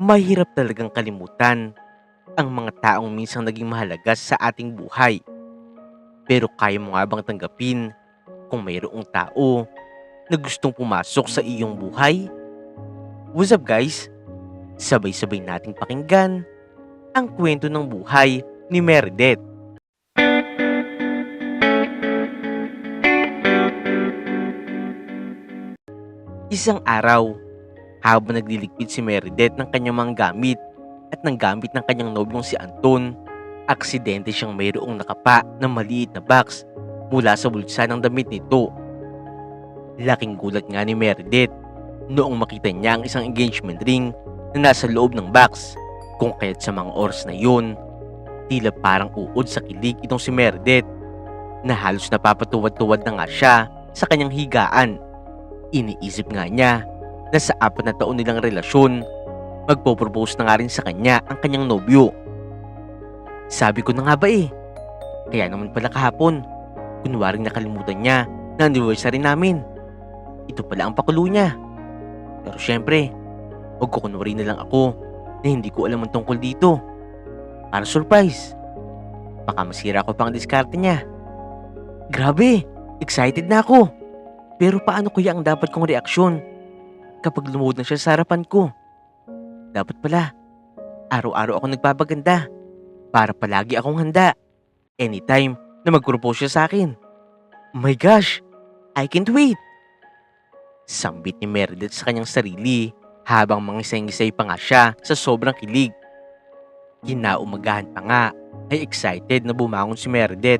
Mahirap talagang kalimutan ang mga taong minsang naging mahalaga sa ating buhay. Pero kaya mo nga bang tanggapin kung mayroong tao na gustong pumasok sa iyong buhay? What's up guys? Sabay-sabay nating pakinggan ang kwento ng buhay ni Meredith. Isang araw, habang nagliligpit si Meredith ng kanyang mga gamit at ng gamit ng kanyang nobyong si Anton, aksidente siyang mayroong nakapa na maliit na box mula sa bulsa ng damit nito. Laking gulat nga ni Meredith noong makita niya ang isang engagement ring na nasa loob ng box. Kung kaya't sa mga oras na yun, tila parang uod sa kilig itong si Meredith na halos napapatuwad-tuwad na nga siya sa kanyang higaan. Iniisip nga niya na sa 4 na taon nilang relasyon, magpo-propose na nga rin sa kanya ang kanyang nobyo. Sabi ko na nga ba kaya naman pala kahapon, kunwaring nakalimutan niya na anniversary namin. Ito pala ang pakulo niya. Pero syempre, magkukunwari na lang ako na hindi ko alam ang tungkol dito. Para surprise. Baka masira ko pang diskarte niya. Grabe, excited na ako. Pero paano kuya ang dapat kong reaksyon kapag lumuhod na siya sa harapan ko? Dapat pala, araw-araw ako nagpapaganda para palagi akong handa anytime na mag-propose siya sa akin. My gosh, I can't wait! Sambit ni Meredith sa kanyang sarili habang mangisay-ngisay pa nga siya sa sobrang kilig. Kinaumagahan pa nga ay excited na bumangon si Meredith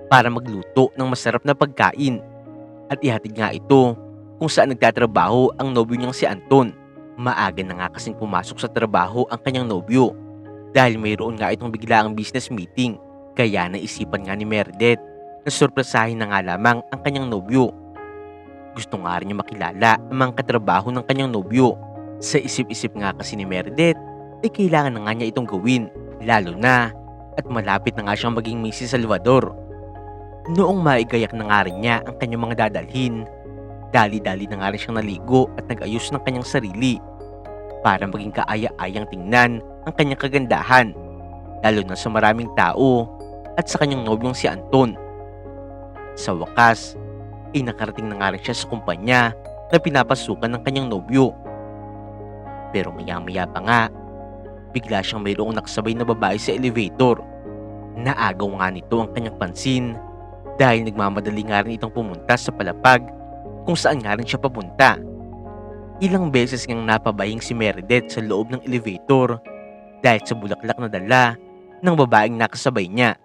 para magluto ng masarap na pagkain at ihatid nga ito kung saan nagtatrabaho ang nobyo niyang si Anton. Maaga na nga kasing pumasok sa trabaho ang kanyang nobyo dahil mayroon nga itong biglaang business meeting, kaya naisipan nga ni Meredith na sorpresahin na nga lamang ang kanyang nobyo. Gusto nga rin niya makilala ang mga katrabaho ng kanyang nobyo. Sa isip-isip nga kasi ni Meredith ay kailangan na nga niya itong gawin, lalo na at malapit na nga siyang maging Mrs. Salvador. Noong maigayak na nga rin niya ang kanyang mga dadalhin, dali-dali na nga rin siyang naligo at nag-ayos ng kanyang sarili para maging kaaya-ayang tingnan ang kanyang kagandahan, lalo na sa maraming tao at sa kanyang nobyong si Anton. Sa wakas, ay nakarating na nga rin siya sa kumpanya na pinapasukan ng kanyang nobyo. Pero maya-maya pa nga, bigla siyang mayroong nakasabay na babae sa elevator. Naagaw nga nito ang kanyang pansin dahil nagmamadali nga rin itong pumunta sa palapag kung saan nga rin siya papunta. Ilang beses ngang napabaying si Meredith sa loob ng elevator dahil sa bulaklak na dala ng babaeng nakasabay niya.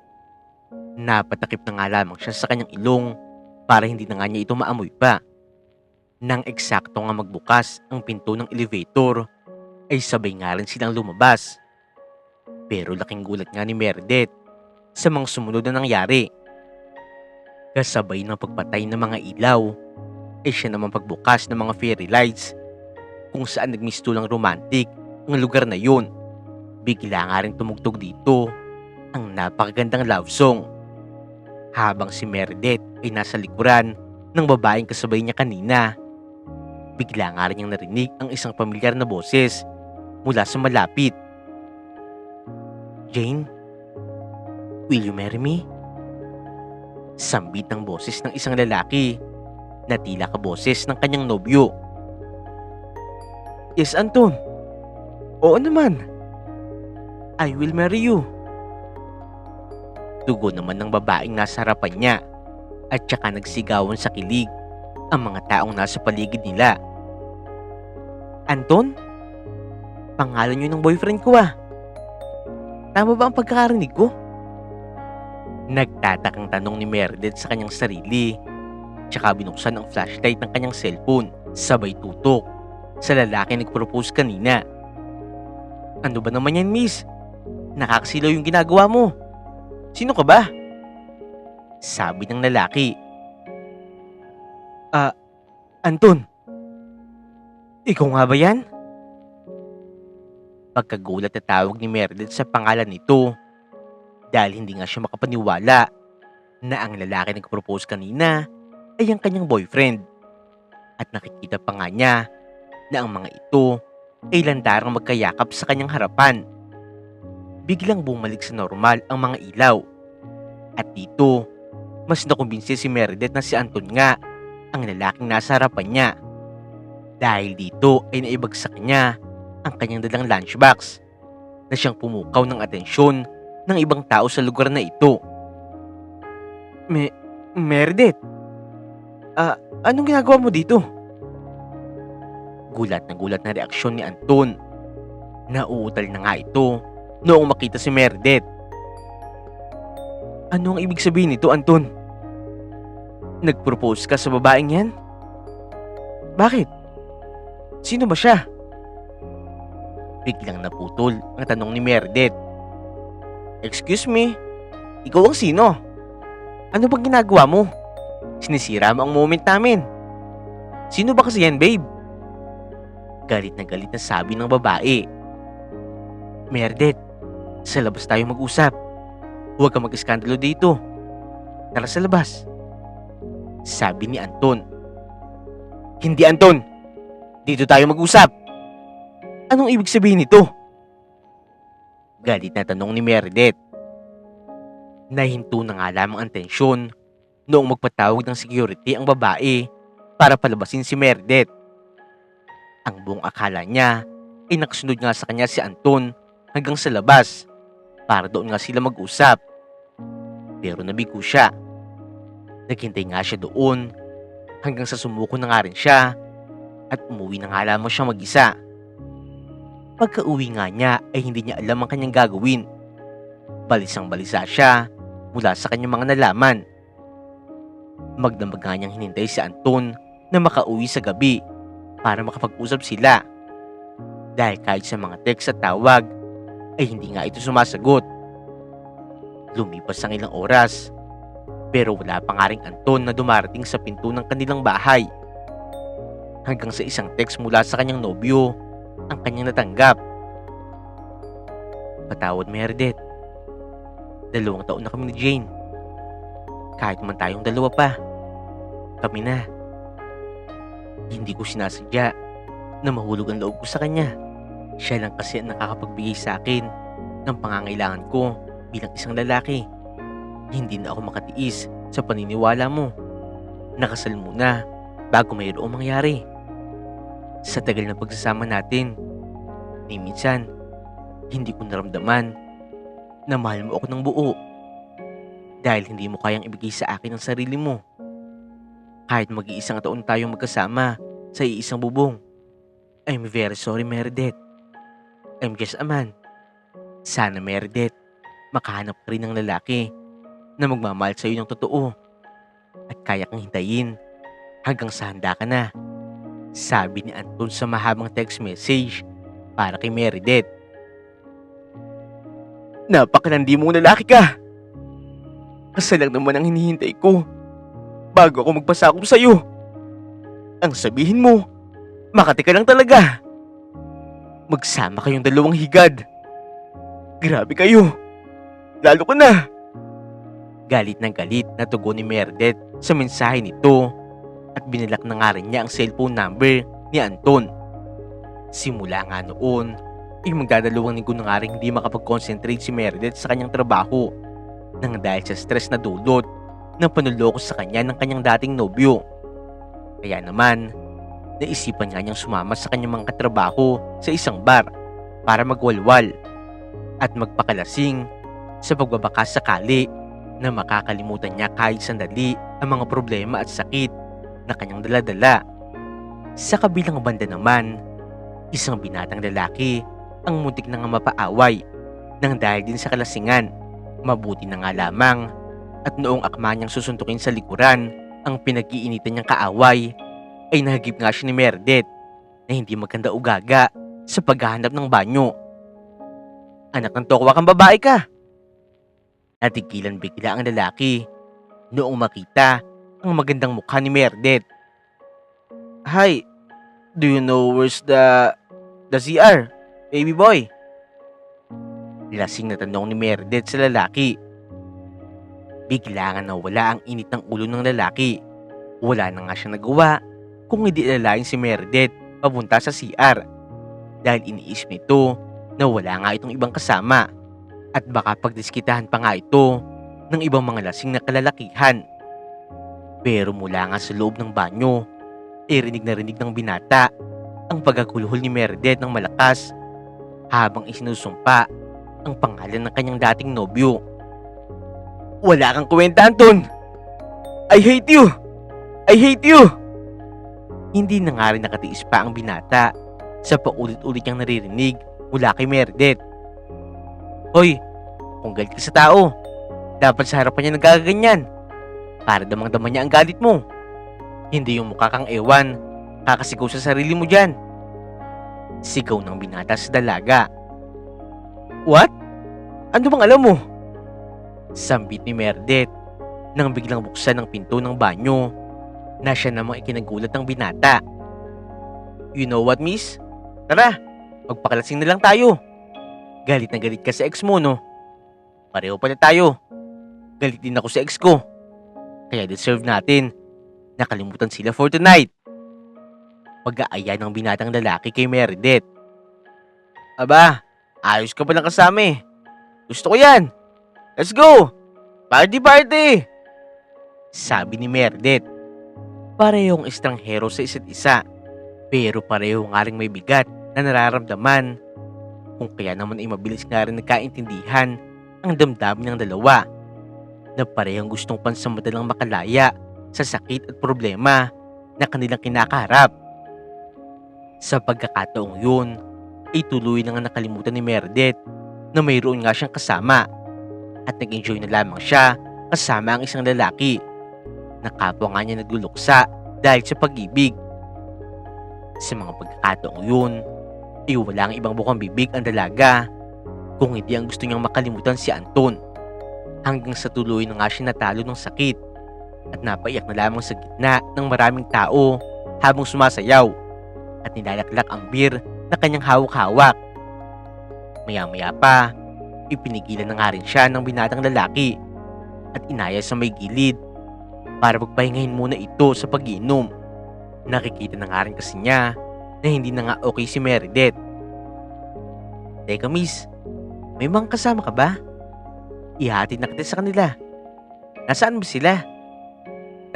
Napatakip na nga lamang siya sa kanyang ilong para hindi na nga niya ito maamoy pa. Nang eksakto nga magbukas ang pinto ng elevator, ay sabay nga rin silang lumabas. Pero laking gulat nga ni Meredith sa mga sumunod na nangyari. Kasabay ng pagpatay ng mga ilaw, ay siya naman pagbukas ng mga fairy lights kung saan nagmistulang romantic ang lugar na yun. Bigla nga rin tumugtog dito ang napakagandang love song. Habang si Meredith ay nasa likuran ng babaeng kasabay niya kanina, bigla nga rin niyang narinig ang isang pamilyar na boses mula sa malapit. Jane, will you marry me? Sambit ng boses ng isang lalaki na tila kaboses ng kanyang nobyo. Yes, Anton. Oo naman. I will marry you. Tugon naman ng babaeng nasa harapan niya at saka nagsigawan sa kilig ang mga taong nasa paligid nila. Anton? Pangalan niyo ng boyfriend ko Tama ba ang pagkakarinig ko? Nagtatakang tanong ni Meredith sa kanyang sarili, tsaka binuksan ang flashlight ng kanyang cellphone, sabay tutok sa lalaki nag-propose kanina. Ano ba naman yan, miss? Nakakasilaw yung ginagawa mo. Sino ka ba? Sabi ng lalaki. Anton. Ikaw nga ba yan? Pagkagulat na tawag ni Meredith sa pangalan nito dahil hindi nga siya makapaniwala na ang lalaki nag-propose kanina ay ang kanyang boyfriend. At nakikita pa nga niya na ang mga ito ay landarang magkayakap sa kanyang harapan. Biglang bumalik sa normal ang mga ilaw. At dito, mas nakumbinsi si Meredith na si Anton nga ang lalaking nasa harapan niya. Dahil dito ay naibagsak niya ang kanyang dalang lunchbox na siyang pumukaw ng atensyon ng ibang tao sa lugar na ito. Meredith, anong ginagawa mo dito? Gulat na reaksyon ni Anton. Nauutal na nga ito noong makita si Meredith. Ano ang ibig sabihin nito, Anton? Nag-propose ka sa babaeng yan? Bakit? Sino ba siya? Biglang naputol ang tanong ni Meredith. Excuse me, ikaw ang sino? Ano bang ginagawa mo? Sinisira mo ang moment namin. Sino ba kasi yan, babe? Galit na sabi ng babae. Meredith, sa labas tayo mag-usap. Huwag kang mag-iskandalo dito. Tara sa labas. Sabi ni Anton. Hindi, Anton. Dito tayo mag-usap. Anong ibig sabihin nito? Galit na tanong ni Meredith. Nahinto na nga lamang ang tensyon noong magpatawag ng security ang babae para palabasin si Meredith. Ang buong akala niya ay nakasunod nga sa kanya si Anton hanggang sa labas para doon nga sila mag-usap. Pero nabigo siya. Naghintay nga siya doon hanggang sa sumuko na nga rin siya at umuwi na nga lamang siya mag-isa. Pagka-uwi nga niya ay hindi niya alam ang kanyang gagawin. Balisang-balisa siya mula sa kanyang mga nalaman. Magdamag nga niyang hinintay si Anton na makauwi sa gabi para makapag-usap sila. Dahil kahit sa mga text at tawag ay hindi nga ito sumasagot. Lumipas ang ilang oras pero wala pa nga ring Anton na dumarating sa pinto ng kanilang bahay. Hanggang sa isang text mula sa kanyang nobyo ang kanyang natanggap. Patawad, Meredith. 2 taon na kami ni Jane. Kahit man tayong dalawa pa, kami na. Hindi ko sinasadya na mahulog ang loob ko sa kanya. Siya lang kasi ang nakakapagbigay sa akin ng pangangailangan ko bilang isang lalaki. Hindi na ako makatiis sa paniniwala mo. Nakasal muna bago mayroong mangyari. Sa tagal na pagsasama natin, ni minsan, hindi ko naramdaman na mahal mo ako ng buo. Dahil hindi mo kayang ibigay sa akin ang sarili mo. Kahit mag-iisang taon tayong magkasama sa iisang bubong. I'm very sorry, Meredith. I'm just a man. Sana, Meredith, makahanap ka rin ng lalaki na magmamahal sa iyo ng totoo at kaya kang hintayin hanggang sa handa ka na. Sabi ni Anton sa mahabang text message para kay Meredith. Napakalandi mong lalaki ka. Kasal lang naman ang hinihintay ko bago ako magpasakop sa iyo. Ang sabihin mo, Makati ka lang talaga. Magsama kayong dalawang higad. Grabe kayo. Lalo ko na. Galit na tugon ni Meredith sa mensahe nito at binalak na nga rin niya ang cellphone number ni Anton. Simula nga noon, ay magdadalawang linggo na nga rin hindi makapag-concentrate si Meredith sa kanyang trabaho nang dahil sa stress na dulot ng panuloko sa kanya ng kanyang dating nobyo. Kaya naman, naisipan nga niyang sumama sa kanyang mga katrabaho sa isang bar para magwalwal at magpakalasing sa pagbabaka sakali na makakalimutan niya kahit sandali ang mga problema at sakit na kanyang daladala. Sa kabilang banda naman, isang binatang lalaki ang muntik na nga mapaaway nang dahil din sa kalasingan. Mabuti na nga lamang at noong akma niyang susuntukin sa likuran ang pinag-iinitan niyang kaaway ay nahagip nga siya ni Meredith na hindi maganda ugaga sa paghahanap ng banyo. Anak ng tokwa kang babae ka. Natigilan bigla ang lalaki noong makita ang magandang mukha ni Meredith. Hi, do you know where's the CR, baby boy? Lasing na tanong ni Meredith sa lalaki. Bigla nga nawala ang init ng ulo ng lalaki. Wala na nga siya nagawa kung hindi lalayin si Meredith papunta sa CR. dahil iniisip nito na wala nga itong ibang kasama at baka pagdiskitahan pa nga ito ng ibang mga lasing na kalalakihan. Pero mula nga sa loob ng banyo, rinig na rinig ng binata ang pagkakuluhol ni Meredith ng malakas habang isinusumpa ang pangalan ng kanyang dating nobyo. "Wala kang kwenta, Anton! I hate you! I hate you!" Hindi na nga rin nakatiis pa ang binata sa paulit-ulit niyang naririnig mula kay Meredith. "Hoy, kung galit ka sa tao, dapat sa harapan niya nagkakaganyan para damang-dama niya ang galit mo. Hindi yung mukha kang ewan, kakasigaw sa sarili mo dyan." Sigaw ng binata sa dalaga. "What? Ano bang alam mo?" Sambit ni Meredith nang biglang buksan ang pinto ng banyo na siya namang ikinagulat ng binata. "You know what, miss? Tara, magpakalasing na lang tayo. Galit na galit ka sa ex mo, no? Pareho pala tayo. Galit din ako sa ex ko. Kaya deserve natin nakalimutan sila for tonight." Pag-aaya ng binatang lalaki kay Meredith. "Aba, ayos ka palang kasama eh. Gusto ko yan. Let's go! Party party!" Sabi ni Meredith. Parehong estranghero sa isa't isa, pero pareho nga ring may bigat na nararamdaman. Kung kaya naman ay mabilis nga rin nagkaintindihan ang damdamin ng dalawa na parehong gustong pansamantalang makalaya sa sakit at problema na kanilang kinakaharap. Sa pagkakataong yun, ay tuloy na nga nakalimutan ni Meredith na mayroon nga siyang kasama at nag-enjoy na lamang siya kasama ang isang lalaki na kapwa nga niya nagluluksa dahil sa pag-ibig. Sa mga pagkakataong yun, ay walang ibang bukang bibig ang dalaga kung hindi ang gusto niyang makalimutan si Anton, hanggang sa tuloy na nga siya natalo ng sakit at napaiyak na lamang sa gitna ng maraming tao habang sumasayaw at nilalaklak ang beer na kanyang hawak-hawak. Maya-maya pa, ipinigilan na nga rin siya ng binatang lalaki at inaya sa may gilid para magpahingahin muna ito sa pag-iinom. Nakikita na nga rin kasi niya na hindi na nga okay si Meredith. "Teka, miss, may mga kasama ka ba? Ihatid na kita sa kanila. Nasaan ba sila?"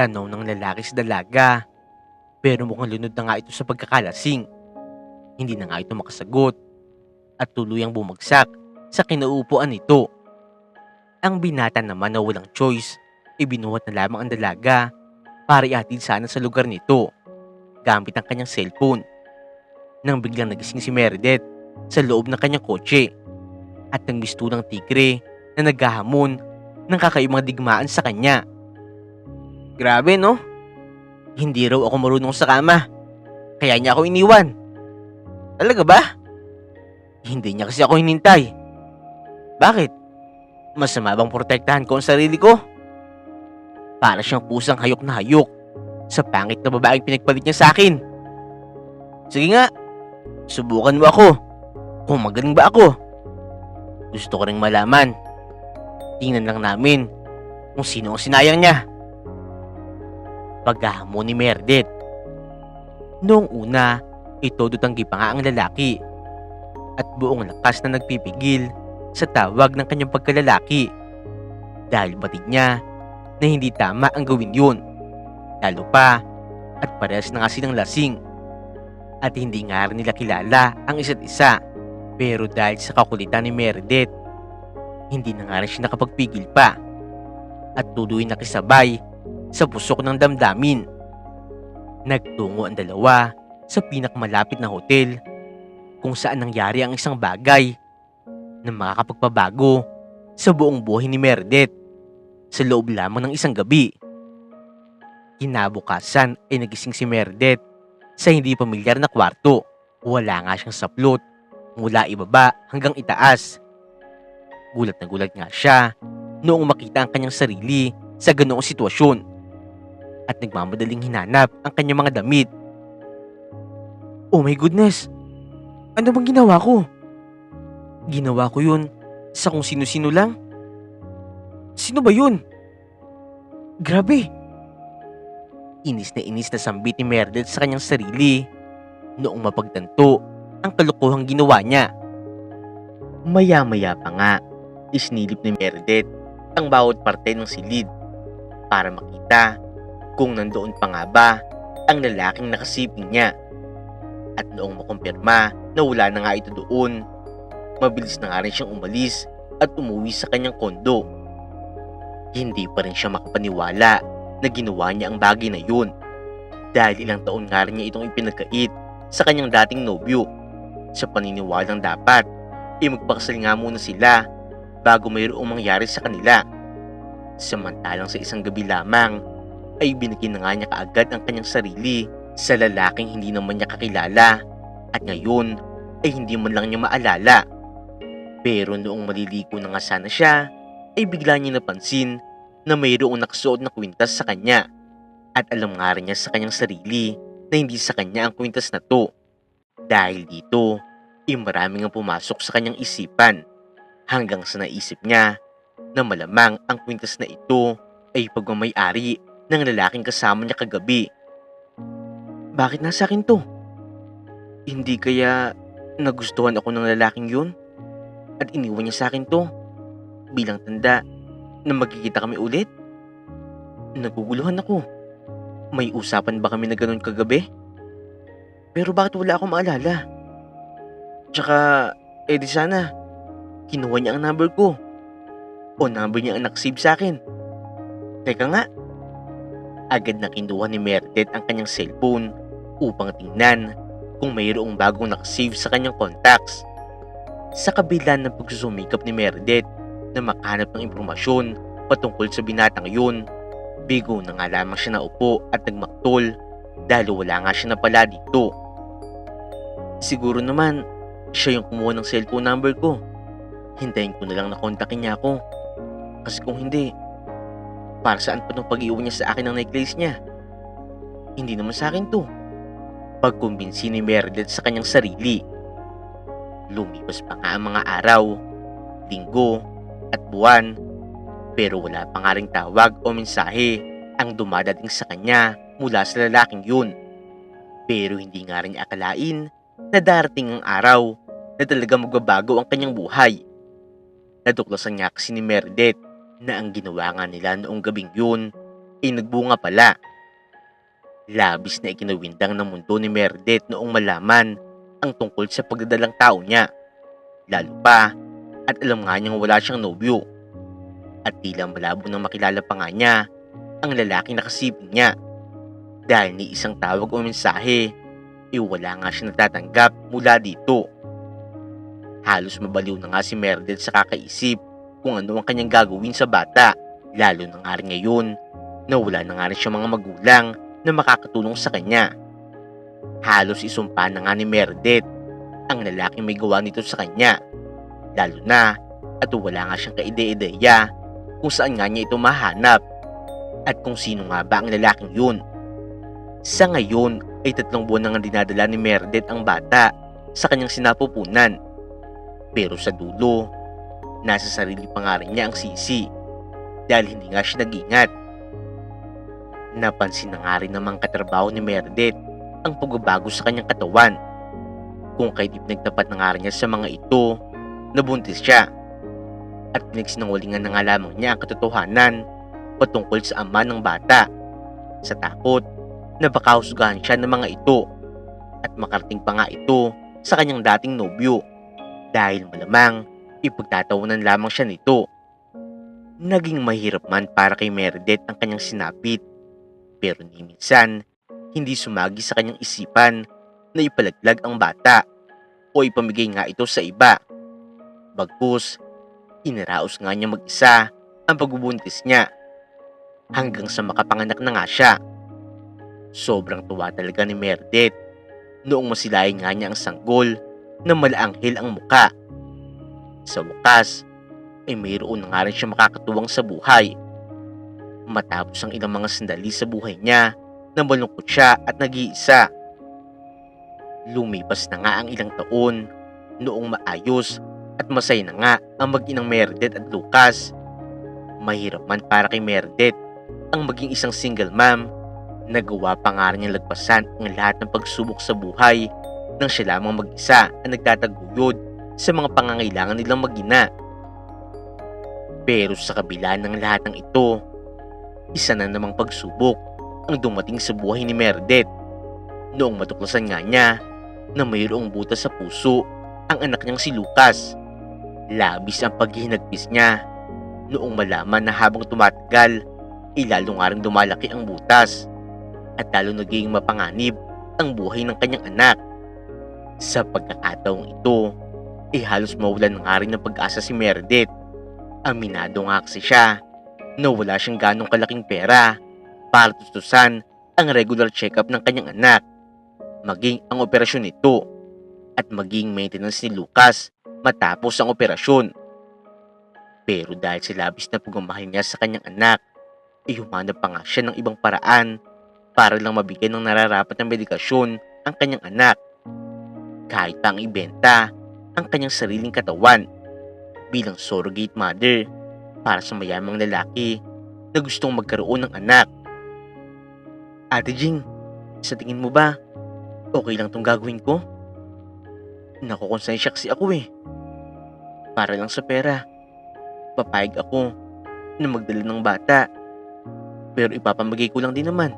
Tanong ng lalaki sa dalaga, pero mukhang lunod na nga ito sa pagkakalasing. Hindi na nga ito makasagot at tuluyang bumagsak sa kinauupuan nito. Ang binata naman na walang choice, ibinuhat na lamang ang dalaga para ihatid sana sa lugar nito gamit ang kanyang cellphone. Nang biglang nagising si Meredith sa loob ng kanyang kotse at nagmisto ng tigre na naghahamon ng kakaibang digmaan sa kanya. "Grabe, no? Hindi raw ako marunong sa kama, kaya niya ako iniwan. Talaga ba? Hindi niya kasi ako hinintay. Bakit? Masama bang protektahan ko ang sarili ko? Para siyang pusang hayok na hayok sa pangit na babaeng pinagpalit niya sa akin. Sige nga, subukan mo ako kung magaling ba ako. Gusto ko ring malaman. Tingnan lang namin kung sino ang sinayang niya." Paghahamon ni Meredith. Noong una, todo tanggi pa nga ang lalaki at buong lakas na nagpipigil sa tawag ng kanyang pagkalalaki dahil batid niya na hindi tama ang gawin yun, lalo pa at parehas na nga silang lasing at hindi nga rin nila kilala ang isa't isa. Pero dahil sa kakulitan ni Meredith, hindi na nga rin siya nakapagpigil pa at tuloy nakisabay sa pusok ng damdamin. Nagtungo ang dalawa sa pinakamalapit na hotel kung saan nangyari ang isang bagay na makakapagpabago sa buong buhay ni Meredith sa loob lamang ng isang gabi. Kinabukasan ay nagising si Meredith sa hindi pamilyar na kwarto. Wala nga siyang saplot mula ibaba hanggang itaas. Gulat na gulat nga siya noong makita ang kanyang sarili sa ganoong sitwasyon at nagmamadaling hinanap ang kanyang mga damit. "Oh my goodness! Ano bang ginawa ko? Ginawa ko yun sa kung sino-sino lang? Sino ba yun? Grabe!" Inis na sambit ni Meredith sa kanyang sarili noong mapagtanto ang kalokohang ginawa niya. Maya-maya pa nga, isinilip ni Meredith ang bawat parte ng silid para makita kung nandoon pa nga ba ang lalaking nakasiping niya. At noong makumpirma na wala na nga ito doon, mabilis na nga rin siyang umalis at umuwi sa kanyang kondo. Hindi pa rin siya makapaniwala na ginawa niya ang bagay na yun dahil ilang taon nga rin niya itong ipinagkait sa kanyang dating nobyo sa paniniwalang dapat magpakasal nga muna sila bago mayroong mangyari sa kanila. Samantalang sa isang gabi lamang ay binigyan na nga niya kaagad ang kanyang sarili sa lalaking hindi naman niya kakilala at ngayon ay hindi man lang niya maalala. Pero noong maliligo na nga sana siya ay bigla niya napansin na mayroong nakasuot na kwintas sa kanya at alam nga rin niya sa kanyang sarili na hindi sa kanya ang kwintas na to. Dahil dito maraming ang pumasok sa kanyang isipan hanggang sa naisip niya na malamang ang kwintas na ito ay pagmamay-ari ng lalaking kasama niya kagabi. Bakit nasa akin to? Hindi kaya nagustuhan ako ng lalaking yun at iniwan niya sa akin to bilang tanda na magkikita kami ulit? Naguguluhan ako. May usapan ba kami na ganun kagabi? Pero bakit wala akong maalala? Tsaka, di sana kinuha niya ang number ko o number niya ang nakasave sa akin. Teka nga, agad na kinuha ni Meredith ang kanyang cellphone upang tingnan kung mayroong bagong nakasave sa kanyang contacts. Sa kabila ng pagsusumikap ni Meredith na makahanap ng impormasyon patungkol sa binatang yun, bigo na nga lamang siya naupo at nagmaktol dahil wala nga siya na pala dito. Siguro naman siya yung kumuha ng cellphone number ko. Hintayin ko na lang na kontakin niya ako. Kasi kung hindi, para saan pa itong pag-iwan niya sa akin ng necklace niya? Hindi naman sa akin to. Pagkumbinsi ni Meredith sa kanyang sarili. Lumipas pa nga ang mga araw, linggo, at buwan. Pero wala pa nga ring tawag o mensahe ang dumadating sa kanya mula sa lalaking yun. Pero hindi nga rin niya akalain na darating ang araw na talaga magbabago ang kanyang buhay. Natuklasan niya kasi ni Meredith na ang ginawa nga nila noong gabing yun ay nagbunga pala. Labis na ikinawindang ng mundo ni Meredith noong malaman ang tungkol sa pagdadalang tao niya. Lalo pa at alam nga niyang wala siyang nobyo. At tila malabo nang makilala pa nga niya ang lalaking nakasiping niya. Dahil ni isang tawag o mensahe, wala nga siya natatanggap mula dito. Halos mabaliw na nga si Meredith sa kakaisip kung ano ang kanyang gagawin sa bata. Lalo na nga rin ngayon na wala na nga rin siya mga magulang na makakatulong sa kanya. Halos isumpa na nga ni Meredith ang lalaking may gawa nito sa kanya. Lalo na at wala nga siyang kaide-ideya kung saan nga niya ito mahanap at kung sino nga ba ang lalaking yun. Sa ngayon ay 3 buwan na nga dinadala ni Meredith ang bata sa kanyang sinapupunan. Pero sa dulo, nasa sarili pa nga rin niya ang sisi dahil hindi nga siya nag-ingat. Napansin na nga rin namang katrabaho ni Meredith ang pagbabago sa kanyang katawan. Kung kahit ipinagtapat na nga rin niya sa mga ito, nabuntis siya. At pinagsinungalingan na nga lamang niya ang katotohanan patungkol sa ama ng bata sa takot na baka husgahan siya ng mga ito at makarating pa nga ito sa kanyang dating nobyo dahil malamang ipagtatawanan lamang siya nito. Naging mahirap man para kay Meredith ang kanyang sinapit pero ni minsan hindi sumagi sa kanyang isipan na ipalaglag ang bata o ipamigay nga ito sa iba. Bagkus, inaraos nga niya mag-isa ang pagbubuntis niya hanggang sa makapanganak na nga siya. Sobrang tuwa talaga ni Meredith noong masilayan nga niya ang sanggol na malaanghel ang muka. Sa wakas, ay mayroon na nga rin siya makakatuwang sa buhay. Matapos ang ilang mga sandali sa buhay niya na malungkot siya at nag-iisa. Lumipas na nga ang ilang taon noong maayos at masaya na nga ang mag-inang Meredith at Lucas. Mahirap man para kay Meredith ang maging isang single mom. Nagawa pa nga rin niyang lagpasan ang lahat ng pagsubok sa buhay nang siya lamang mag-isa ang nagtataguyod sa mga pangangailangan nilang mag-ina. Pero sa kabila ng lahat ng ito, isa na namang pagsubok ang dumating sa buhay ni Meredith noong matuklasan nga niya na mayroong butas sa puso ang anak niyang si Lucas. Labis ang paghihinagpis niya noong malaman na habang tumatagal ay lalo nga ring dumalaki ang butas at lalo naging mapanganib ang buhay ng kanyang anak. Sa pagkakataong ito ay halos mawalan nga rin ng pag-asa si Meredith. Aminado nga kasi siya na wala siyang ganong kalaking pera para tustusan ang regular check-up ng kanyang anak, maging ang operasyon nito at maging maintenance ni Lucas matapos ang operasyon. Pero dahil sa labis na pagmamahal niya sa kanyang anak, ay humanap pa nga siya ng ibang paraan para lang mabigyan ng nararapat na medikasyon ang kanyang anak. Kahit pa ang ibenta ang kanyang sariling katawan bilang surrogate mother para sa mayamang lalaki na gustong magkaroon ng anak. Ate Jing, sa tingin mo ba, okay lang tong gagawin ko? Nakukonsensya kasi ako eh. Para lang sa pera, papayag ako na magdala ng bata. Pero ipapamagay ko lang din naman.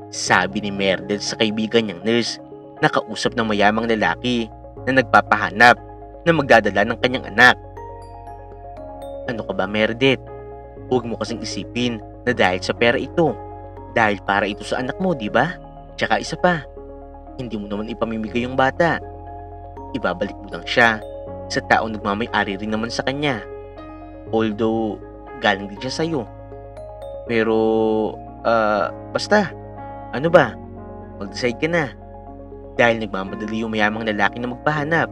Sabi ni Meredith sa kaibigan niyang nurse na kausap ng mayamang lalaki na nagpapahanap na magdadala ng kanyang anak. Ano ka ba, Meredith? Huwag mo kasing isipin na dahil sa pera ito. Dahil para ito sa anak mo, di ba? Tsaka isa pa, hindi mo naman ipamimigay yung bata. Ibabalik mo lang siya sa taong nagmamay-ari rin naman sa kanya. Although, galing din siya sa'yo. Pero, basta, ano ba? Mag-decide ka na. Dahil nagmamadali yung mayamang lalaki na magpahanap.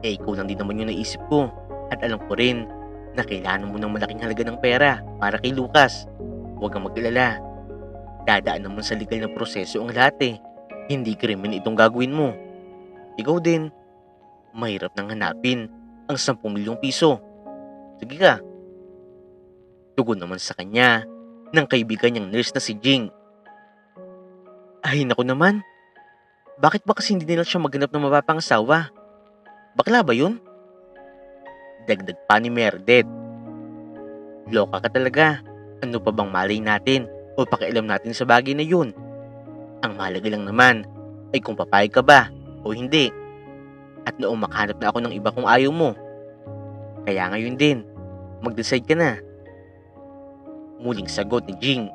Eh, ikaw lang din naman yung naisip ko. At alam ko rin na kailangan mo ng malaking halaga ng pera para kay Lucas. Huwag kang mag-alala. Dadaan naman sa legal na proseso ang lahat eh. Hindi krimen itong gagawin mo. Ikaw din, mahirap nang hanapin ang 10 milyong piso. Sige ka. Tugon naman sa kanya ng kaibigan niyang nurse na si Jing. Ay naku naman, bakit ba kasi hindi nila siya maghanap ng mapapangasawa? Bakla ba yun? Dagdag pa ni Meredith. Loka ka talaga. Ano pa bang malay natin o pakialam natin sa bagay na yun? Ang mahalaga lang naman ay kung papayag ka ba o hindi. At noong makahanap na ako ng iba kung ayaw mo. Kaya ngayon din, mag-decide ka na. Muling sagot ni Jing.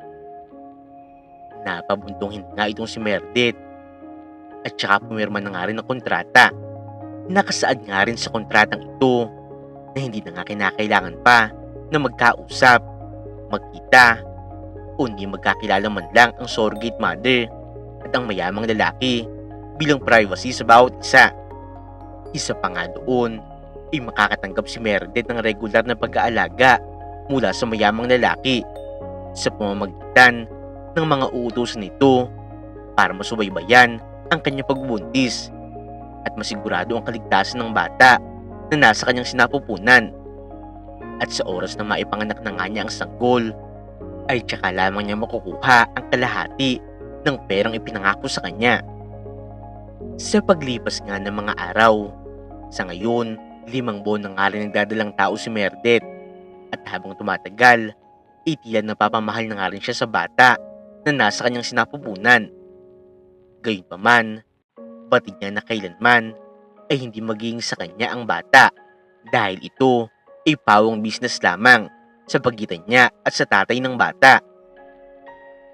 Napabuntong nga itong si Meredith at saka pumirma na nga rin ng kontrata. Nakasaad nga rin sa kontratang ito na hindi na nga kinakailangan pa na magkausap, magkita, o hindi magkakilala man lang ang surrogate mother at ang mayamang lalaki bilang privacy sa bawat isa. Isa pa nga doon ay makakatanggap si Meredith ng regular na pag-aalaga mula sa mayamang lalaki sa pamamagitan ng mga uutusan nito para masubaybayan ang kanyang pagbubuntis at masigurado ang kaligtasan ng bata na nasa kanyang sinapupunan. At sa oras na maipanganak na nga niya ang sanggol, ay tsaka lamang niya makukuha ang kalahati ng perang ipinangako sa kanya. Sa paglipas nga ng mga araw, sa ngayon, 5 buwan na nga rin nagdadalang tao si Meredith at habang tumatagal, ay tila napapamahal na nga rin siya sa bata na nasa kanyang sinapupunan. Gayunpaman, batid niya na kailanman ay hindi magiging sa kanya ang bata dahil ito ay pawang business lamang sa pagitan niya at sa tatay ng bata.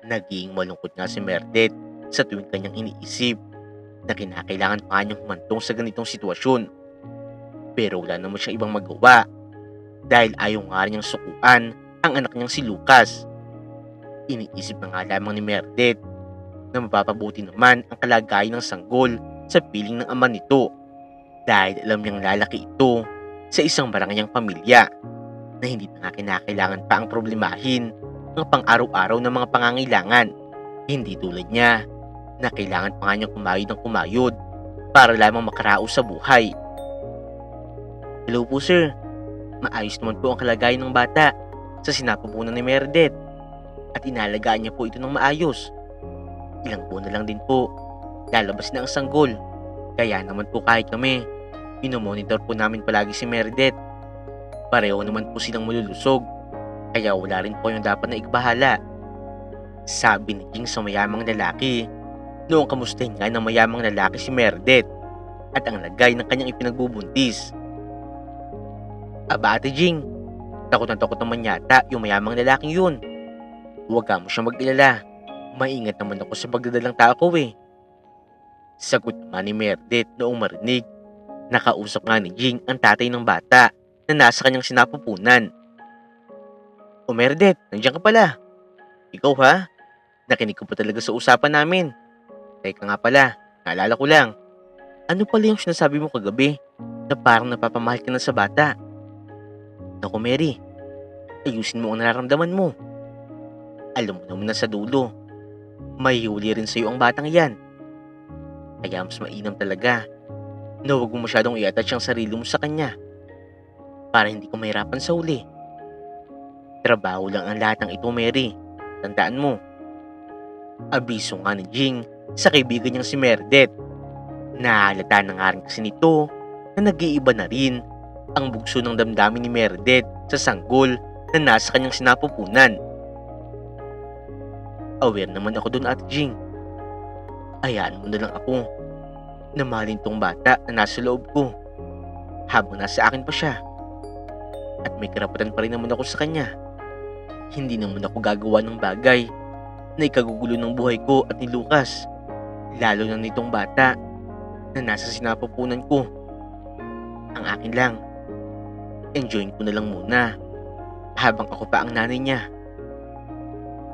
Naging malungkot nga si Meredith sa tuwing kanyang iniisip na kinakailangan pa niyang humantong sa ganitong sitwasyon. Pero wala naman siyang ibang magawa dahil ayaw nga niyang sukuan ang anak niyang si Lucas. Iniisip na nga lamang ni Meredith na mapapabuti naman ang kalagayan ng sanggol sa piling ng ama nito dahil alam niyang lalaki ito sa isang marangayang pamilya na hindi na nga kinakailangan pa ang problemahin ang pang-araw-araw na mga pangangailangan. Hindi tulad niya na kailangan pa nga niyang kumayod ng kumayod para lamang makaraos sa buhay. Hello po sir, maayos naman po ang kalagayan ng bata sa sinapupunan ni Meredith at inalagaan niya po ito ng maayos. Ilang buwan na lang din po, lalabas na ang sanggol Kaya naman po kahit kami, minomonitor po namin palagi si Meredith. Pareho naman po silang malulusog, kaya wala rin po yung dapat na ikbahala. Sabi ni Jing sa mayamang lalaki, noong kamustahin nga ng mayamang lalaki si Meredith at ang lagay ng kanyang ipinagbubuntis. Aba Ate Jing, takot na takot naman yata yung mayamang lalaking yun. Huwag ka mo siyang mag-ilala, maingat naman ako sa pagdadalang tao ko eh. Sagot naman ni Meredith noong marinig. Nakausap nga ni Jing ang tatay ng bata na nasa kanyang sinapupunan. O Meredith, nandiyan ka pala. Ikaw ha? Nakinig ko pa talaga sa usapan namin. Teka nga pala, naalala ko lang. Ano pala yung sinasabi mo kagabi na parang napapamahal ka na sa bata? Naku Mary, ayusin mo ang nararamdaman mo. Alam mo naman na sa dulo, may huli rin sa'yo ang batang yan. Kaya mas mainam talaga na huwag mo masyadong i-attach ang sarili mo sa kanya para hindi ka mahirapan sa huli. Trabaho lang ang lahat ng ito, Mary. Tandaan mo. Abiso nga ni Jing sa kaibigan niyang si Meredith. Nahalata na nga rin kasi nito na nag-iiba na rin ang bugso ng damdamin ni Meredith sa sanggol na nasa kanyang sinapupunan. Aware naman ako dun, Ate Jing. Hayaan mo na lang ako na mahalin tong bata na nasa loob ko habang nasa akin pa siya. At may karapatan pa rin naman ako sa kanya. Hindi naman ako gagawa ng bagay na ikagugulo ng buhay ko at ni Lucas, lalo na nitong bata na nasa sinapupunan ko. Ang akin lang, enjoyin ko na lang muna habang ako pa ang nanay niya.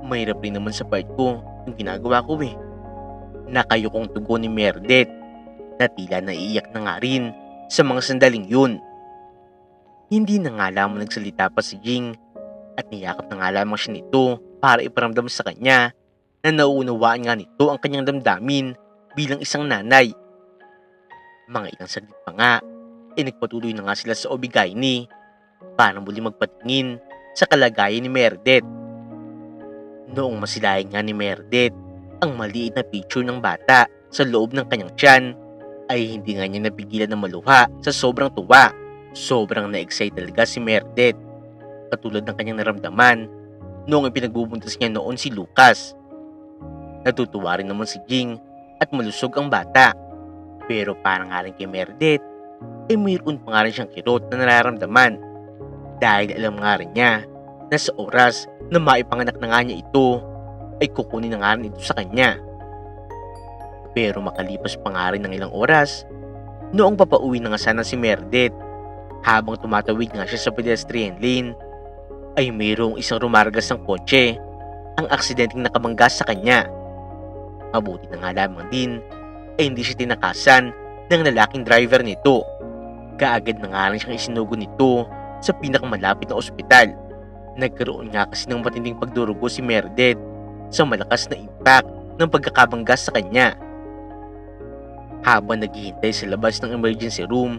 Mahirap rin naman sa part ko yung ginagawa ko eh. Nakayukong tugon ni Meredith na tila naiiyak na nga rin sa mga sandaling yun. Hindi na nga lamang nagsalita pa si Jing at niyakap na nga lamang siya nito para iparamdam sa kanya na nauunawaan nga nito ang kanyang damdamin bilang isang nanay. Mga ilang saglit pa nga, nagpatuloy na nga sila sa Obigaini para muli magpatingin sa kalagayan ni Meredith. Noong masilayan nga ni Meredith ang maliit na picture ng bata sa loob ng kanyang tiyan, ay hindi nga niya napigilan na maluha sa sobrang tuwa. Sobrang na-excite talaga si Meredith, katulad ng kanyang naramdaman noong ipinagbubuntis niya noon si Lucas. Natutuwa rin naman si Jing at malusog ang bata. Pero parang nga rin kay Meredith, mayroon pa nga rin siyang kirot na nararamdaman. Dahil alam nga rin niya na sa oras na maipanganak na nga niya ito, ay kukunin na nga rin ito sa kanya. Pero makalipas pa nga rin ng ilang oras, noong papauwi na nga sana si Meredith, habang tumatawid nga siya sa pedestrian lane, ay mayroong isang rumargas ng kotse, ang aksidenteng nakabangga sa kanya. Mabuti na nga lamang din ay hindi siya tinakasan ng lalaking driver nito. Kaagad na nga rin siyang isinugo nito sa pinakamalapit na ospital. Nagkaroon nga kasi ng matinding pagdurugo si Meredith sa malakas na impact ng pagkakabangga sa kanya. Habang naghihintay sa labas ng emergency room,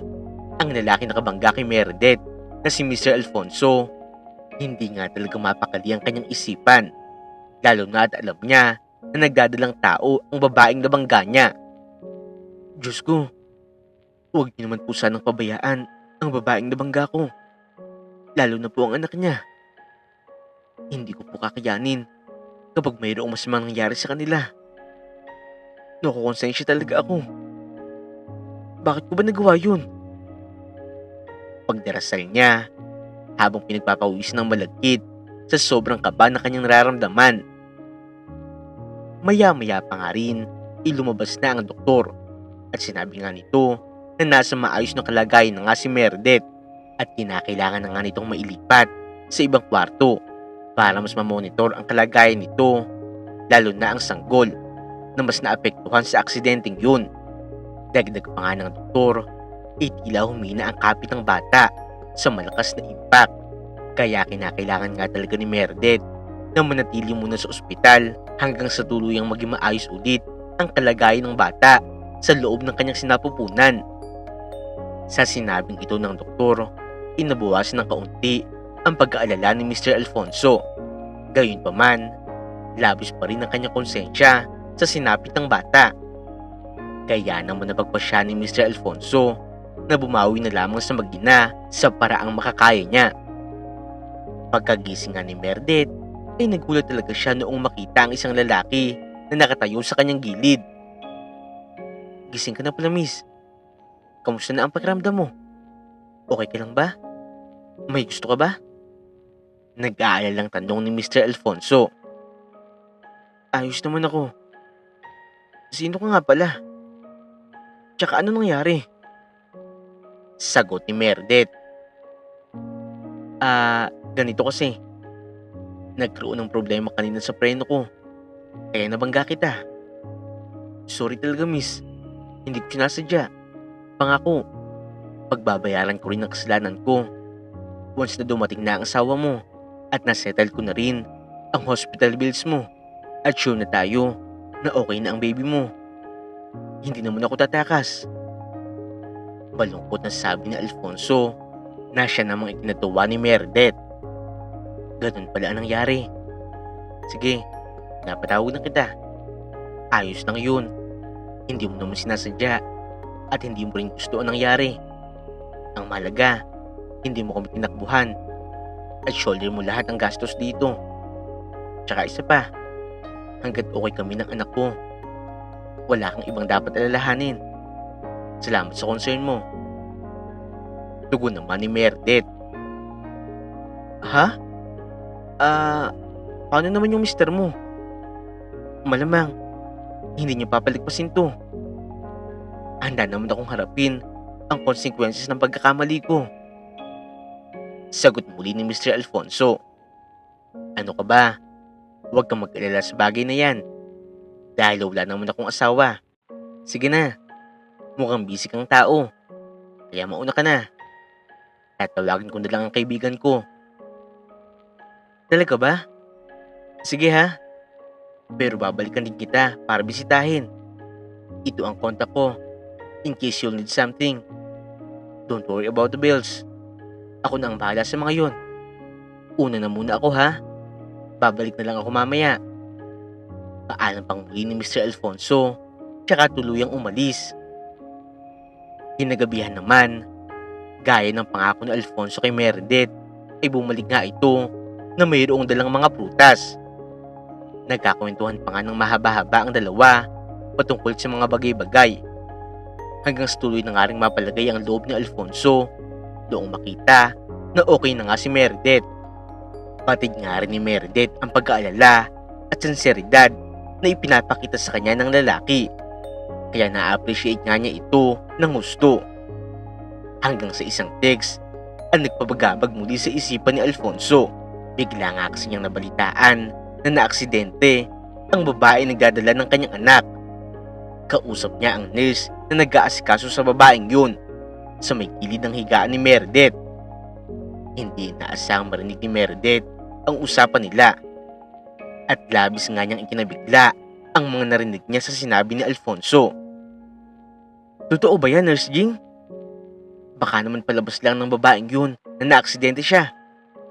ang lalaki nakabangga kay Meredith na si Mr. Alfonso, hindi nga talaga mapakali ang kanyang isipan, lalo na at alam niya na nagdadalang tao ang babaeng nabangga niya. Diyos ko, huwag niyo naman po sanang pabayaan ang babaeng nabangga ko, lalo na po ang anak niya. Hindi ko po kakayanin kapag mayroong masamang nangyari sa kanila. Nakukonsensya talaga ako. Bakit ko ba nagawa yun? Pagdarasal niya habang pinagpapawis ng malagkit sa sobrang kaba na kanyang nararamdaman. Maya-maya pa nga rin, lumabas na ang doktor at sinabi nga nito na nasa maayos na kalagayan na nga si Meredith at kinakailangan na nga nitong mailipat sa ibang kwarto para mas mamonitor ang kalagayan nito, lalo na ang sanggol na mas naapektuhan sa aksidenteng yun. Dagdag pa nga ng doktor, tila humina ang kapit ng bata sa malakas na impact. Kaya kinakailangan nga talaga ni Meredith na manatili muna sa ospital hanggang sa tuluyang maging maayos ulit ang kalagayan ng bata sa loob ng kanyang sinapupunan. Sa sinabing ito ng doktor, inabawasan ng kaunti ang pag-aalala ni Mr. Alfonso. Gayunpaman, labis pa rin ang kanyang konsensya sa sinapit ng bata. Kaya naman napagpasya ni Mr. Alfonso na bumawi na lamang sa mag-ina sa paraang makakaya niya. Pagkagising nga ni Meredith ay nagulat talaga siya noong makita ang isang lalaki na nakatayo sa kanyang gilid. Gising ka na pala, miss. Kamusta na ang pakiramdam mo? Okay ka lang ba? May gusto ka ba? Nag-aalalang tanong ni Mr. Alfonso. Ayos naman ako. Sino ka nga pala? Tsaka ano nangyari? Sagot ni Meredith. Ganito kasi. Nagkaroon ng problema kanina sa preno ko. Kaya nabangga kita. Sorry talaga, miss. Hindi ko sinasadya. Pangako, pagbabayaran ko rin ang kasalanan ko. Once na dumating na ang asawa mo at nasettle ko na rin ang hospital bills mo at sure na tayo na okay na ang baby mo, hindi naman ako tatakas. Malungkot na sabi ni Alfonso na siya namang ikinatuwa ni Meredith. Ganun pala ang nangyari. Sige, napatawag na kita. Ayos lang yun. Hindi mo naman sinasadya at hindi mo rin gusto ang nangyari. Ang mahalaga, hindi mo kami tinakbuhan at shoulder mo lahat ng gastos dito. Tsaka isa pa, hanggat okay kami ng anak ko, wala kang ibang dapat alalahanin. Salamat sa concern mo. Tugon naman ni Meredith. Ha? Paano naman yung mister mo? Malamang, hindi niyo papaligpasin to. Handa naman akong harapin ang consequences ng pagkakamali ko. Sagot muli ni Mr. Alfonso. Ano ka ba? Huwag kang mag-alala sa bagay na yan. Dahil wala naman akong asawa. Sige na, mukhang busy kang tao. Kaya mauna ka na. At tawagin ko na lang ang kaibigan ko. Talaga ba? Sige ha. Pero babalikan din kita para bisitahin. Ito ang kontak ko. In case you'll need something. Don't worry about the bills. Ako na ang bahala sa mga yon. Una na muna ako ha. Babalik na lang ako mamaya. Paalam pang muli ni Mr. Alfonso, tsaka tuluyang umalis. Kinagabihan naman, gaya ng pangako ni Alfonso kay Meredith, ay bumalik nga ito na mayroong dalang mga prutas. Nagkakwentuhan pa nga ng mahaba-haba ang dalawa patungkol sa mga bagay-bagay. Hanggang sa tuloy na nga rin mapalagay ang loob ni Alfonso noong makita na okay na nga si Meredith. Patid nga rin ni Meredith ang pag-aalala at sinseridad na ipinapakita sa kanya ng lalaki. Kaya na-appreciate nga niya ito ng gusto. Hanggang sa isang text ang nagpabagabag muli sa isipan ni Alfonso. Bigla nga kasi niyang nabalitaan na naaksidente ang babae nagdadala ng kanyang anak. Kausap niya ang nurse na nag-aasikaso sa babaeng yun sa may gilid ng higaan ni Meredith. Hindi inaasahang marinig ni Meredith ang usapan nila at labis nga niyang ikinabigla ang mga narinig niya sa sinabi ni Alfonso. Totoo ba yan, Nurse Jing? Baka naman palabas lang ng babaeng yun na naaksidente siya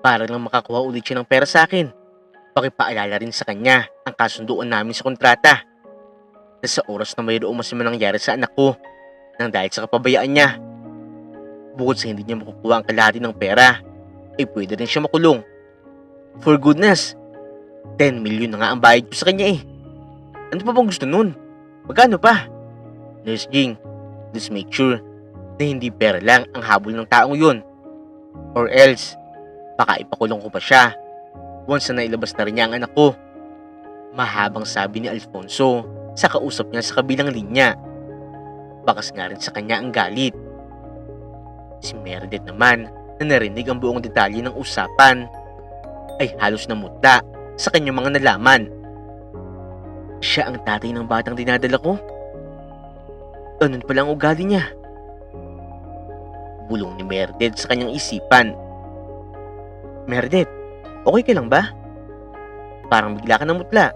para lang makakuha ulit siya ng pera sa akin. Pakipaalala rin sa kanya ang kasunduan namin sa kontrata na sa oras na mayroong masama nangyari sa anak ko nang dahil sa kapabayaan niya. Bukod sa hindi niya makukuha ang kalahati ng pera, ay pwede rin siya makulong. For goodness, 10 million na nga ang bayad ko sa kanya eh. Ano pa bang gusto nun? Magkano pa? Nurse Jing, just make sure na hindi pera lang ang habol ng taong yun. Or else, baka ipakulong ko pa siya once na nailabas na rin niya ang anak ko. Mahabang sabi ni Alfonso sa kausap niya sa kabilang linya. Bakas nga rin sa kanya ang galit. Si Meredith naman na narinig ang buong detalye ng usapan ay halos namutla sa kanyang mga nalaman. Siya ang tatay ng batang dinadala ko? Ganun pala ang ugali niya. Bulong ni Meredith sa kanyang isipan. Meredith, okay ka lang ba? Parang bigla ka namutla.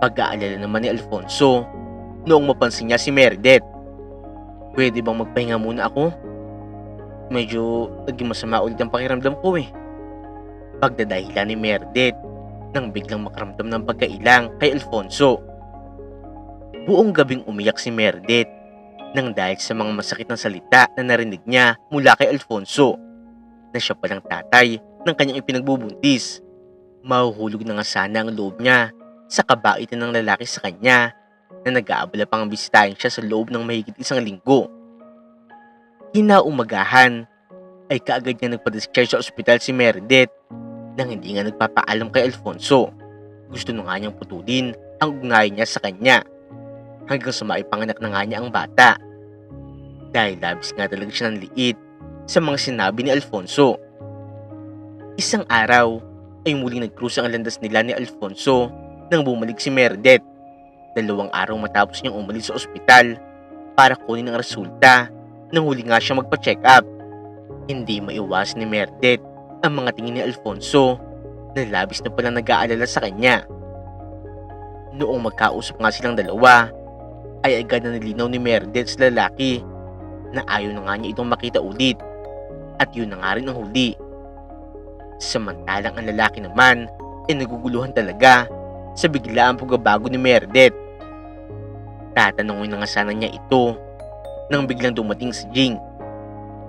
Pag-aalala naman ni Alfonso noong mapansin niya si Meredith. Pwede bang magpahinga muna ako? Medyo naging masama ulit ang pakiramdam ko eh. Pagdadahilan ni Meredith nang biglang makaramdam ng pagkailang kay Alfonso. Buong gabing umiyak si Meredith nang dahil sa mga masakit na salita na narinig niya mula kay Alfonso na siya palang tatay ng kanyang ipinagbubuntis. Mahuhulog na nga sana ang loob niya sa kabaitan ng lalaki sa kanya na nag-aabala pang bisitahin siya sa loob ng mahigit 1 linggo. Kinaumagahan ay kaagad niya nagpa-discharge sa ospital si Meredith nang hindi nga nagpapaalam kay Alfonso. Gusto na nga niyang putulin ang ugnayan niya sa kanya hanggang sa maipanganak na nga niya ang bata. Dahil labis nga talaga siya ng liit sa mga sinabi ni Alfonso. Isang araw ay muling nag-cruise ang landas nila ni Alfonso nang bumalik si Meredith. 2 araw matapos niyang umalis sa ospital para kunin ang resulta nang huli nga siya magpa-check up. Hindi maiwasan ni Meredith ang mga tingin ni Alfonso na labis na palang nag-aalala sa kanya. Noong magkausap nga silang dalawa, ay agad na nilinaw ni Meredith sa lalaki na ayaw na nga niya itong makita ulit at yun na nga rin ang huli. Samantalang ang lalaki naman ay naguguluhan talaga sa biglaang pagbabago ni Meredith. Tatanungin na nga sana niya ito nang biglang dumating si Jing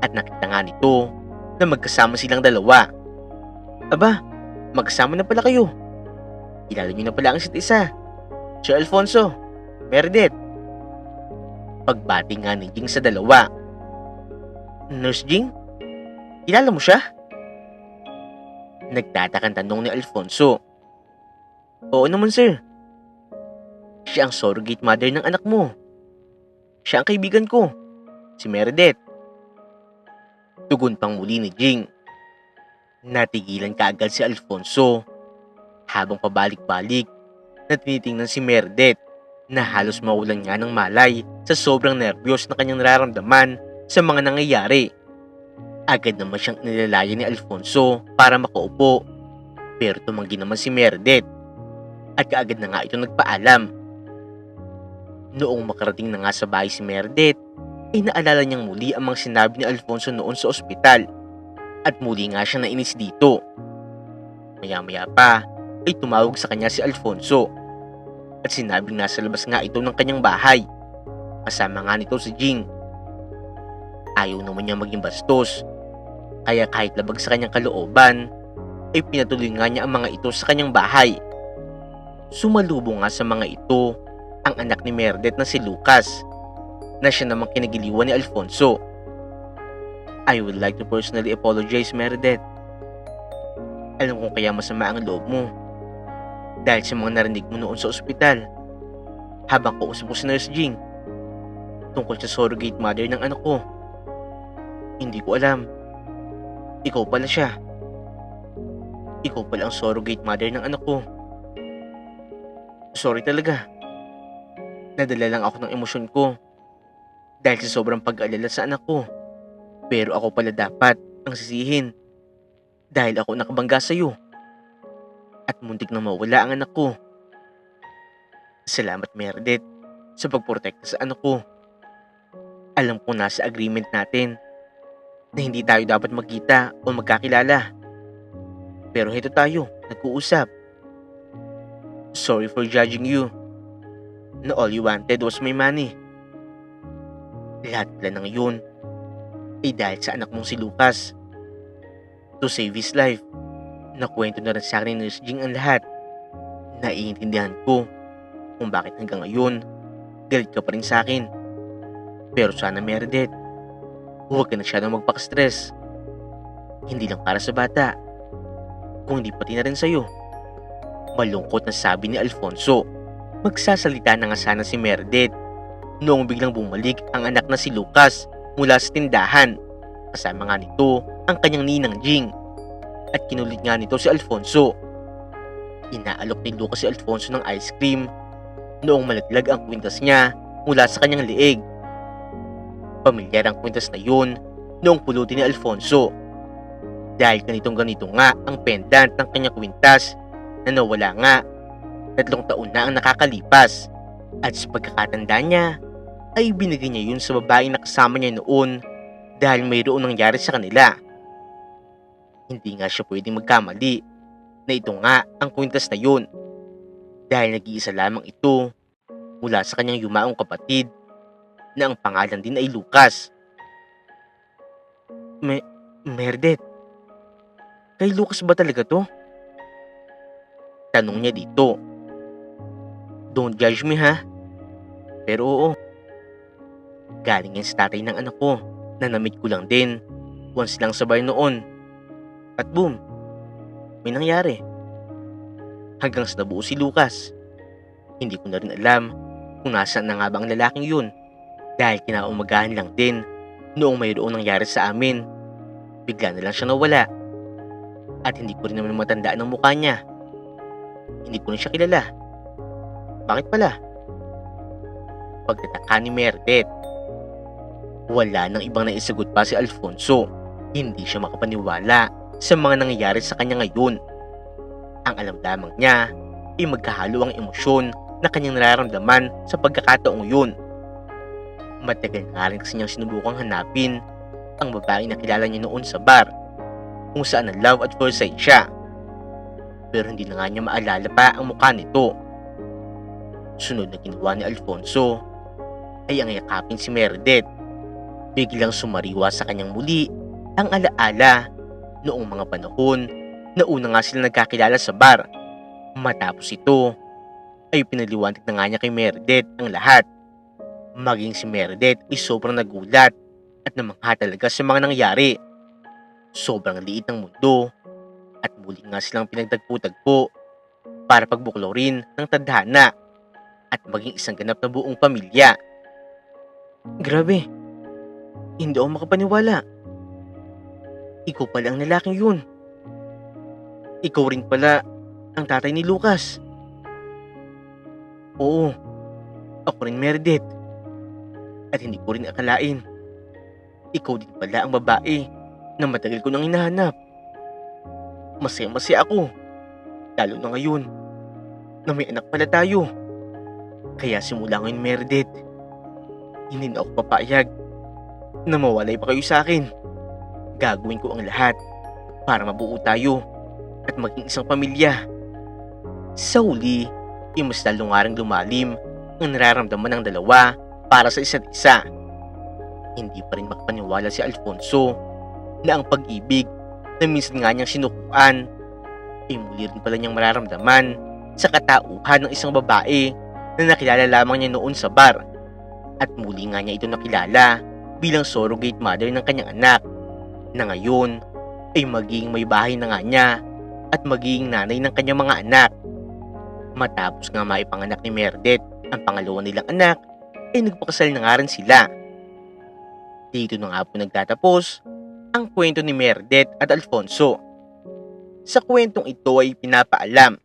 at nakita nga nito na magkasama silang dalawa. Aba, magkasama na pala kayo. Kilala niyo na pala ang isa't isa. Sir Alfonso, Meredith. Pagbati nga ni Jing sa dalawa. Nurse Jing, kilala mo siya? Nagtatakang tanong ni Alfonso. Oo naman sir. Siya ang surrogate mother ng anak mo. Siya ang kaibigan ko, si Meredith. Tugon pang muli ni Jing. Natigilan kaagad si Alfonso habang pabalik-balik na tinitingnan si Meredith na halos mawalan nga ng malay sa sobrang nervyos na kanyang nararamdaman sa mga nangyayari. Agad naman siyang inilalaya ni Alfonso para makaupo, pero tumanggi naman si Meredith at kaagad na nga ito nagpaalam. Noong makarating na nga sa bahay si Meredith, ay naalala niyang muli ang mga sinabi ni Alfonso noon sa ospital at muli nga siya nainis dito. Maya-maya pa ay tumawag sa kanya si Alfonso at sinabing nasa labas nga ito ng kanyang bahay. Kasama nga nito si Jing. Ayaw naman niya maging bastos, kaya kahit labag sa kanyang kalooban, ay pinatuloy nga niya ang mga ito sa kanyang bahay. Sumalubong nga sa mga ito ang anak ni Meredith na si Lucas, na siya namang kinagiliwan ni Alfonso. I would like to personally apologize, Meredith. Alam kong kaya masama ang loob mo dahil sa mga narinig mo noon sa ospital habang kausap ko si Nurse Jing tungkol sa surrogate mother ng anak ko. Hindi ko alam. Ikaw pala siya. Ikaw pala ang surrogate mother ng anak ko. Sorry talaga. Nadala lang ako ng emosyon ko dahil sa sobrang pag-alala sa anak ko. Pero ako pala dapat ang sisihin dahil ako nakabangga sa'yo at muntik na mawala ang anak ko. Salamat Meredith sa pagprotekta sa anak ko. Alam ko nasa agreement natin na hindi tayo dapat magkita o magkakilala. Pero heto tayo, nag-uusap. Sorry for judging you na all you wanted was my money. Lahat pala ng yun ay dahil sa anak mong si Lucas. To save his life, nakwento na rin sa akin ni Nurse Jing ang lahat. Naiintindihan ko kung bakit hanggang ngayon galit ka pa rin sa akin. Pero sana Meredith, huwag ka na siya magpaka-stress. Hindi lang para sa bata, kung hindi pati na rin sa'yo. Malungkot na sabi ni Alfonso. Magsasalita na nga sana si Meredith noong biglang bumalik ang anak na si Lucas mula sa tindahan. Kasama nga nito ang kanyang ninang Jing at kinulit nga nito si Alfonso. Inaalok ni Lucas si Alfonso ng ice cream noong malaglag ang kwintas niya mula sa kanyang liig. Pamilyar ang kwintas na yun noong pulutin ni Alfonso dahil ganito nga ang pendant ng kanyang kwintas na nawala nga. 3 taon na ang nakakalipas at sa pagkakatanda niya ay binigay niya yun sa babaeng nakasama niya noon dahil mayroon nangyari sa kanila. Hindi nga siya pwedeng magkamali na ito nga ang kwintas na yun dahil nag-iisa lamang ito mula sa kanyang yumaong kapatid na ang pangalan din ay Lucas. Meredith, kay Lucas ba talaga to? Tanong niya dito. Don't judge me ha. Pero oo, galing yan sa tatay ng anak ko na na-meet ko lang din once lang sa bar noon. At boom, may nangyari. Hanggang sa nabuo si Lucas. Hindi ko na rin alam kung nasaan na nga ba ang lalaking yun. Dahil kinaumagahan lang din noong mayroong nangyari sa amin. Bigla na lang siya nawala. At hindi ko rin naman matandaan ang mukha niya. Hindi ko rin siya kilala. Bakit pala? Pagtataka ni Meredith. Wala nang ibang naisagot pa si Alfonso. Hindi siya makapaniwala sa mga nangyayari sa kanya ngayon. Ang alam lamang niya ay magkahalo ang emosyon na kanyang nararamdaman sa pagkakataong yun. Matagal nga rin kasi niyang sinubukang hanapin ang babaeng nakilala niya noon sa bar kung saan na love at first sight siya. Pero hindi na nga niya maalala pa ang mukha nito. Sunod na ginawa ni Alfonso ay ang yakapin si Meredith. Biglang sumariwa sa kanyang muli ang alaala noong mga panahon na una nga sila nagkakilala sa bar. Matapos ito ay pinaliwanag na nga niya kay Meredith ang lahat. Maging si Meredith ay sobrang nagulat at namangha talaga sa mga nangyari. Sobrang liit ng mundo at muli nga silang pinagtagpo-tagpo para pagbuklorin ng tadhana at maging isang ganap na buong pamilya. Grabe, hindi ako makapaniwala. Ikaw pala ang lalaking yun. Ikaw rin pala ang tatay ni Lucas. Oo, ako rin Meredith. At hindi ko rin akalain. Ikaw din pala ang babae na matagal ko nang hinahanap. Masaya-masaya ako. Lalo na ngayon na may anak pala tayo. Kaya simula ngayon Meredith, hindi na ako papayag na mawalay pa kayo sa akin. Gagawin ko ang lahat para mabuo tayo at maging isang pamilya. Sa huli, mas lalo nga ring lumalim ang nararamdaman ng dalawa para sa isa't isa. Hindi pa rin makapaniwala si Alfonso na ang pag-ibig na minsan nga niyang sinukuan ay muli rin pala niyang mararamdaman sa katauhan ng isang babae na nakilala lamang niya noon sa bar. At muli nga niya ito nakilala bilang surrogate mother ng kanyang anak na ngayon ay magiging may bahay na nga niya at magiging nanay ng kanyang mga anak. Matapos nga maipanganak ni Meredith ang pangalawa nilang anak ay nagpakasal na nga rin sila. Dito na nga po nagtatapos ang kwento ni Meredith at Alfonso. Sa kwentong ito ay pinapaalam,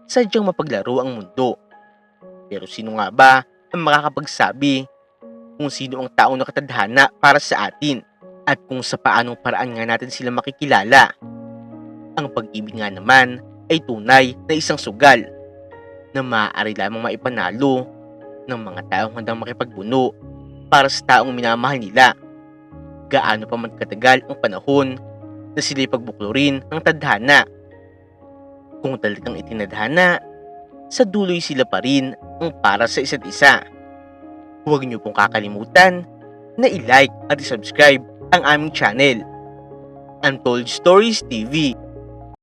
sadyang mapaglaro ang mundo. Pero sino nga ba ang makakapagsabi kung sino ang taong nakatadhana para sa atin at kung sa paanong paraan nga natin sila makikilala? Ang pag-ibig nga naman ay tunay na isang sugal na maaari lamang maipanalo ng mga taong handang makipagbuno para sa taong minamahal nila. Gaano pa man katagal ang panahon na sila'y pagbuklurin ng tadhana. Kung talagang itinadhana, sa dulo'y sila pa rin ang para sa isa't isa. Huwag niyo pong kakalimutan na i-like at i-subscribe ang aming channel, Untold Stories TV.